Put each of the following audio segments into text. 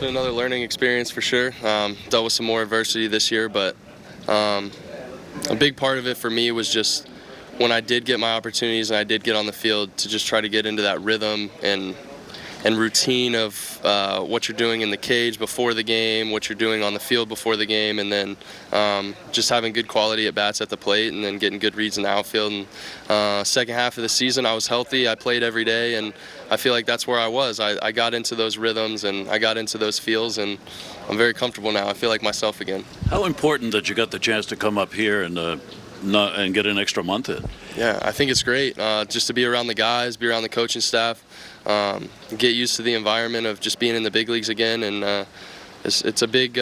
been another learning experience for sure. Dealt with some more adversity this year, but a big part of it for me was just when I did get my opportunities and I did get on the field to just try to get into that rhythm and routine of what you're doing in the cage before the game, what you're doing on the field before the game, and then just having good quality at bats at the plate and then getting good reads in the outfield. And second half of the season, I was healthy. I played every day, and I feel like that's where I was. I got into those rhythms and I got into those feels, and I'm very comfortable now. I feel like myself again. How important that you got the chance to come up here and get an extra month in? Yeah, I think it's great just to be around the guys, be around the coaching staff, get used to the environment of just being in the big leagues again, and it's a big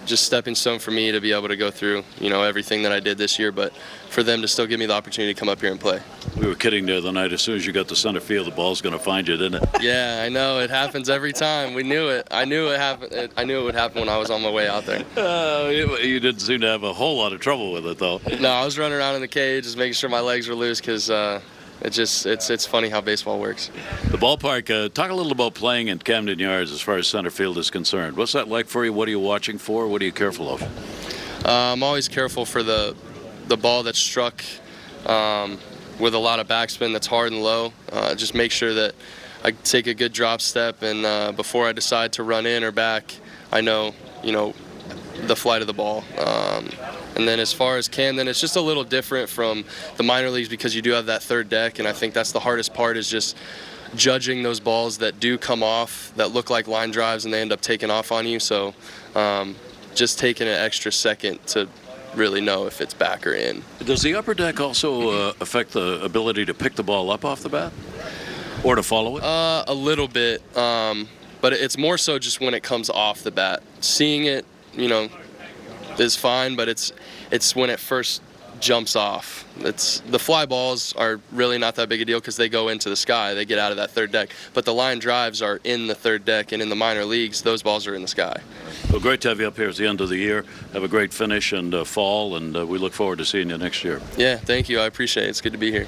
just stepping stone for me to be able to go through everything that I did this year, but for them to still give me the opportunity to come up here and play. We were kidding the other night. As soon as you got to center field, the ball's going to find you, didn't it? Yeah, I know. It happens every time. We knew it. I knew it happened. I knew it would happen when I was on my way out there. You didn't seem to have a whole lot of trouble with it, though. No, I was running around in the cage, just making sure my legs were loose because it's funny how baseball works. The ballpark, talk a little about playing in Camden Yards as far as center field is concerned. What's that like for you? What are you watching for? What are you careful of? I'm always careful for the ball that's struck with a lot of backspin that's hard and low. Just make sure that I take a good drop step, and before I decide to run in or back, I know the flight of the ball. And then as far as Camden, it's just a little different from the minor leagues because you do have that third deck, and I think that's the hardest part is just judging those balls that do come off, that look like line drives, and they end up taking off on you. So just taking an extra second to really know if it's back or in. Does the upper deck also affect the ability to pick the ball up off the bat or to follow it? A little bit, but it's more so just when it comes off the bat. Seeing it, is fine, but it's when it first jumps off. The fly balls are really not that big a deal because they go into the sky. They get out of that third deck. But the line drives are in the third deck, and in the minor leagues, those balls are in the sky. Well, great to have you up here at the end of the year. Have a great finish and fall, and we look forward to seeing you next year. Yeah, thank you. I appreciate it. It's good to be here.